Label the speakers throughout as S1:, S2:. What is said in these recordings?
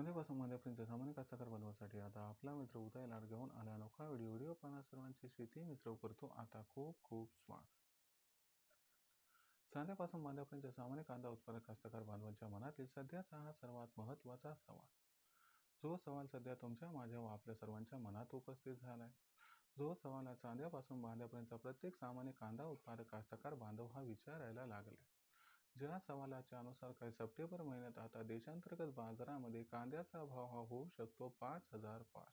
S1: संध्यापासून मांद्यापर्यंत सामान्य कास्तकार बनवासाठी आता आपला मित्र उदय लाड घेऊन आला अनोखा व्हिडिओ पाहणा सर्वांचे शेती मित्र करतो आता खूप खूप स्वागत. सांध्यापासून मांद्यापर्यंत सामान्य कांदा उत्पादक कास्तकार बांधवांच्या मनातील सध्याचा हा सर्वात महत्त्वाचा सवाल. जो सवाल सध्या तुमच्या माझ्या व आपल्या सर्वांच्या मनात उपस्थित झालाय. जो सवाल आज चांद्यापासून बांध्यापर्यंत प्रत्येक सामान्य कांदा उत्पादक कास्तकार बांधव हा विचारायला लागले. ज्या सवालाच्या अनुसार काही सप्टेंबर महिन्यात आता देशांतर्गत बाजारामध्ये कांद्याचा भाव हा होऊ शकतो 5,000 पार.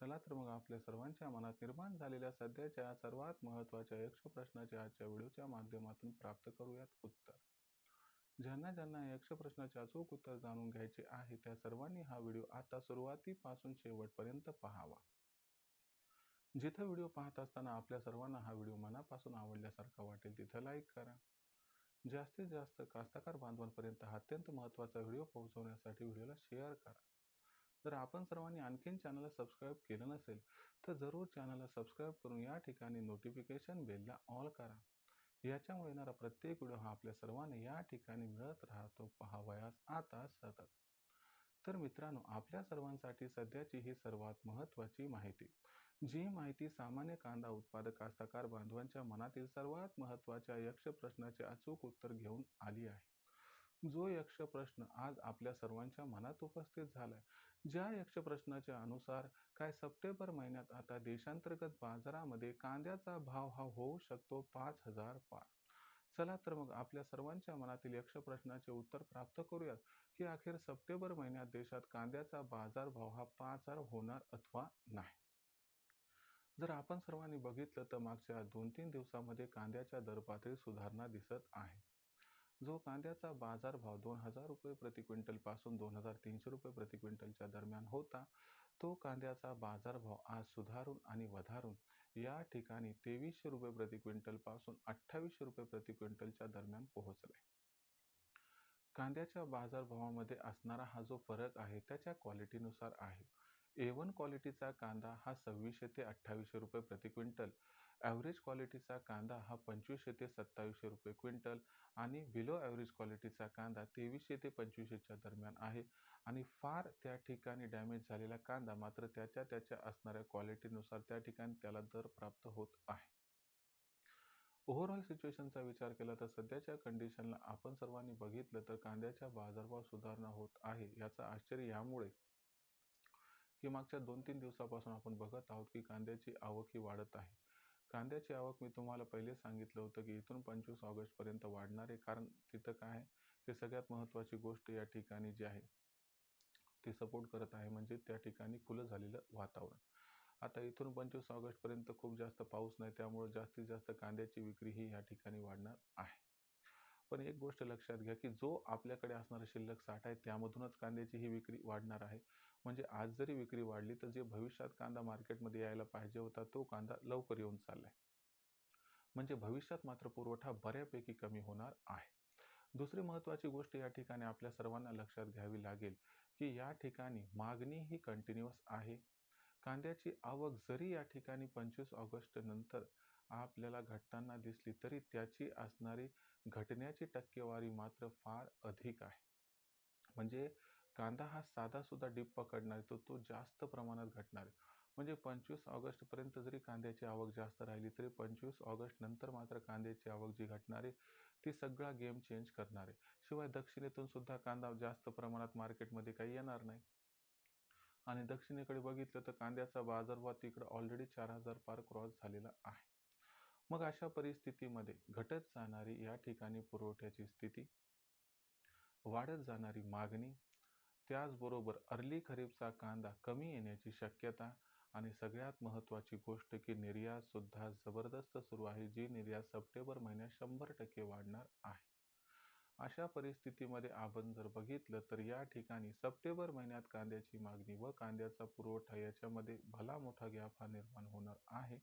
S1: चला तर मग आपल्या सर्वांच्या मनात निर्माण झालेल्या सध्याच्या सर्वात महत्त्वाच्या यक्ष प्रश्नाचे आजच्या व्हिडिओच्या माध्यमातून प्राप्त करूयात उत्तर. ज्यांना ज्यांना यक्ष प्रश्नाचे अचूक उत्तर जाणून घ्यायचे आहे त्या सर्वांनी हा व्हिडिओ आता सुरुवातीपासून शेवटपर्यंत पाहावा. जिथे व्हिडिओ पाहत असताना आपल्या सर्वांना हा व्हिडिओ मनापासून आवडल्यासारखा वाटेल तिथे लाईक करा. जास्तीत जास्त कास्तकार बांधवांपर्यंत हा अत्यंत महत्त्वाचा व्हिडिओ पोहोचवण्यासाठी व्हिडिओला शेअर करा. जर आपण सर्वांनी आणखीन चॅनलला सबस्क्राईब केलं नसेल तर जरूर चॅनलला सबस्क्राईब करून या ठिकाणी नोटिफिकेशन बेलला ऑल करा. याच्यामुळे येणारा प्रत्येक व्हिडिओ हा आपल्या सर्वांना या ठिकाणी मिळत राहतो पाहावयास आता सतत. तर मित्रांनो, आपल्या सर्वांसाठी सध्याची ही सर्वात महत्त्वाची माहिती, जी माहिती सामान्य कांदा उत्पादक कास्तकार बांधवांच्या मनातील सर्वात महत्त्वाच्या यक्ष प्रश्नाचे अचूक उत्तर घेऊन आली आहे. जो यक्ष प्रश्न आज आपल्या सर्वांच्या मनात उपस्थित झालाय. ज्या यक्ष प्रश्नाच्या अनुसार काय सप्टेंबर महिन्यात आता देशांतर्गत बाजारामध्ये कांद्याचा भाव हा होऊ शकतो 5,000 पार. चला तर मग आपल्या सर्वांच्या मनातील यक्ष प्रश्नाचे उत्तर प्राप्त करूयात की अखेर सप्टेंबर महिन्यात देशात कांद्याचा बाजारभाव हा 5,000 होणार अथवा नाही. जर आपण सर्वांनी बघितलं तर मागच्या 2-3 दिवसामध्ये कांद्याच्या दरपातळीत सुधारणा दिसत आहे. जो कांद्याचा बाजारभाव 2,000 रुपये प्रति क्विंटल पासून 2,300 रुपये प्रति क्विंटलच्या दरम्यान होता, तो कांद्याचा बाजारभाव आज सुधारून आणि वधारून या ठिकाणी 2,300 रुपये प्रति क्विंटल पासून 2,800 रुपये प्रति क्विंटलच्या दरम्यान पोहोचलाय. कांद्याच्या बाजारभावामध्ये असणारा हा जो फरक आहे त्याच्या क्वालिटीनुसार आहे. A1 क्वालिटीचा कांदा हा 2,600 ते 2,800 रुपये प्रति क्विंटल, ॲव्हरेज क्वालिटीचा कांदा हा 2,500 ते 2,700 रुपये क्विंटल आणि बिलो ॲव्हरेज क्वालिटीचा कांदा 2,300 ते 2,500च्या दरम्यान आहे. आणि फार त्या ठिकाणी डॅमेज झालेला कांदा मात्र त्याच्या असणाऱ्या क्वालिटीनुसार त्या ठिकाणी त्याला दर प्राप्त होत आहे. ओव्हरऑल सिच्युएशनचा विचार केला तर सध्याच्या कंडिशनला आपण सर्वांनी बघितलं तर कांद्याच्या बाजारभाव सुधारणा होत आहे. याचं आश्चर्य यामुळे की मागच्या 2-3 दिवसापासून आपण बघत आहोत की कांद्याची आवक ही वाढत आहे. कांद्याची आवक मी तुम्हाला पहिले सांगितलं होतं की इथून 25 ऑगस्टपर्यंत वाढणार आहे, कारण तिथं काय आहे की सगळ्यात महत्त्वाची गोष्ट या ठिकाणी जी आहे ती सपोर्ट करत आहे, म्हणजे त्या ठिकाणी खुलं झालेलं वातावरण. आता इथून 25 ऑगस्टपर्यंत खूप जास्त पाऊस नाही, त्यामुळे जास्तीत जास्त कांद्याची विक्री ही या ठिकाणी वाढणार आहे. पण एक गोष्ट लक्षात घ्या की जो आपल्याकडे असणारा शिल्लक साठा आहे त्यामधूनच कांद्याची ही विक्री वाढणार आहे. म्हणजे आज जरी विक्री वाढली तर जे भविष्यात कांदा मार्केटमध्ये यायला पाहिजे होता तो कांदा लवकर येऊन चाललाय. म्हणजे भविष्यात मात्र पुरवठा बऱ्यापैकी कमी होणार आहे. दुसरी महत्त्वाची गोष्ट या ठिकाणी आपल्या सर्वांना लक्षात घ्यावी लागेल की या ठिकाणी मागणी ही कंटिन्युअस आहे. कांद्याची आवक जरी या ठिकाणी 25 ऑगस्ट नंतर आपल्याला घटताना दिसली तरी त्याची असणारी घटण्याची टक्केवारी मात्र फार अधिक आहे. म्हणजे कांदा हा साधासुद्धा डिप पकडणार आहे, तो जास्त प्रमाणात घटणार आहे. म्हणजे 25 ऑगस्टपर्यंत जरी कांद्याची आवक जास्त राहिली तरी 25 ऑगस्ट नंतर मात्र कांद्याची आवक जी घटणार आहे ती सगळा गेम चेंज करणार आहे. शिवाय दक्षिणेतून सुद्धा कांदा जास्त प्रमाणात मार्केटमध्ये काही येणार नाही. आणि दक्षिणेकडे बघितलं तर कांद्याचा बाजारभाव तिकडे ऑलरेडी 4,000 पार क्रॉस झालेला आहे. मग अशा परिस्थितीमध्ये घटत जाणारी या ठिकाणी पुरवठ्याची स्थिती, वाढत जाणारी मागणी, त्याचबरोबर अर्ली खरीपचा कांदा कमी येण्याची शक्यता आणि सगळ्यात महत्त्वाची गोष्ट की निर्यात सुद्धा जबरदस्त सुरू आहे, जी निर्यात सप्टेंबर महिन्यात 100% वाढणार आहे. अशा परिस्थितीमध्ये आपण जर बघितलं तर या ठिकाणी सप्टेंबर महिन्यात कांद्याची मागणी व कांद्याचा पुरवठा याच्यामध्ये भला मोठा गॅप हा निर्माण होणार आहे.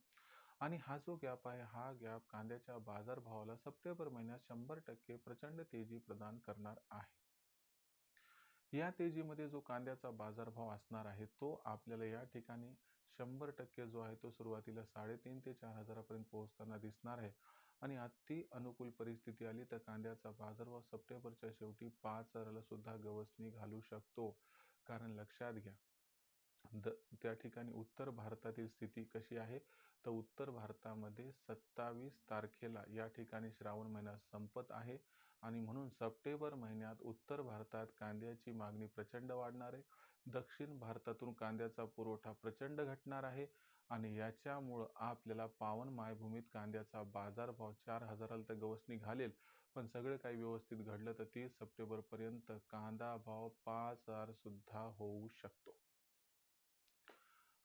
S1: आणि हा जो गॅप आहे हा गॅप कांद्याच्या बाजारभावाला सप्टेंबर महिन्यात 100% प्रचंड तेजी प्रदान करणार आहे. या तेजीमध्ये जो कांद्याचा बाजारभाव असणार आहे तो आपल्याला या ठिकाणी 100% जो आहे तो सुरुवातीला 3,500 ते 4,000 पर्यंत पोहोचताना दिसणार आहे. आणि अति अनुकूल परिस्थिती आली तर कांद्याचा बाजारभाव सप्टेंबरच्या शेवटी 5,000 ला सुद्धा गवसणी घालू शकतो. कारण लक्षात घ्या, त्या ठिकाणी उत्तर भारतातील स्थिती कशी आहे, तर उत्तर भारतामध्ये 27 तारखेला या ठिकाणी श्रावण महिना संपत आहे आणि म्हणून सप्टेंबर महिन्यात उत्तर भारतात कांद्याची मागणी प्रचंड वाढणार आहे. दक्षिण भारतातून कांद्याचा पुरवठा प्रचंड घटणार आहे आणि याच्यामुळं आपल्याला पावन मायभूमीत कांद्याचा बाजारभाव 4,000ला तर गवसणी घालेल, पण सगळं काही व्यवस्थित घडलं तर 30 सप्टेंबरपर्यंत कांदा भाव 5,000 सुद्धा होऊ शकतो.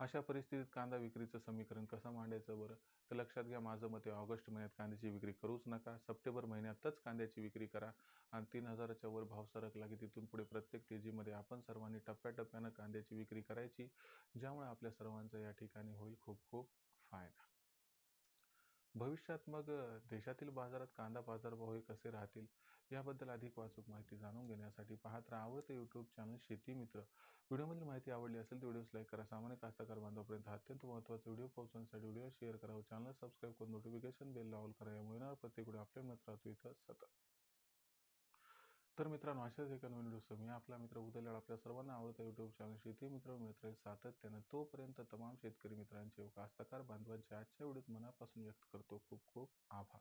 S1: अशा परिस्थितीत कांदा विक्रीचं समीकरण कसं मांडायचं बरं? तर लक्षात घ्या, माझं मत आहे ऑगस्ट महिन्यात कांद्याची विक्री करूच नका. सप्टेंबर महिन्यातच कांद्याची विक्री करा आणि 3,000च्या वर भाव सरकला की तिथून पुढे प्रत्येक तेजीमध्ये आपण सर्वांनी टप्प्याटप्प्यानं कांद्याची विक्री करायची, ज्यामुळे आपल्या सर्वांचा या ठिकाणी होईल खूप खूप फायदा. भविष्यात मग देशातील बाजारात कांदा बाजारभाव हे कसे राहतील, याबद्दल अधिक वाचूक माहिती जाणून घेण्यासाठी पाहत राहा आवडते यूट्यूब चॅनल शेती मित्र. व्हिडिओमधील माहिती आवडली असेल तर व्हिडिओस लाईक करा. सामान्य कास्तकार बांधवापर्यंत अत्यंत महत्त्वाचा व्हिडिओ पोहोचवण्यासाठी व्हिडिओ शेअर करा व चॅनल सबस्क्राईब करून नोटिफिकेशन बेल ऑल करा. यामुळे येणारा प्रत्येक व्हिडिओ आपल्या मित्र राहतो इथं सतत. तर मित्रांनो, अशाच एका नवीन व्हिडिओसह मी आपला मित्र उदय आपल्या सर्वांना आवडता यूट्यूब चॅनल शेती मित्र मिळत राहील सातत्यानं. तोपर्यंत तमाम शेतकरी मित्रांचे व कास्तकार बांधवांचे आजच्या व्हिडिओत मनापासून व्यक्त करतो खूप खूप आभार.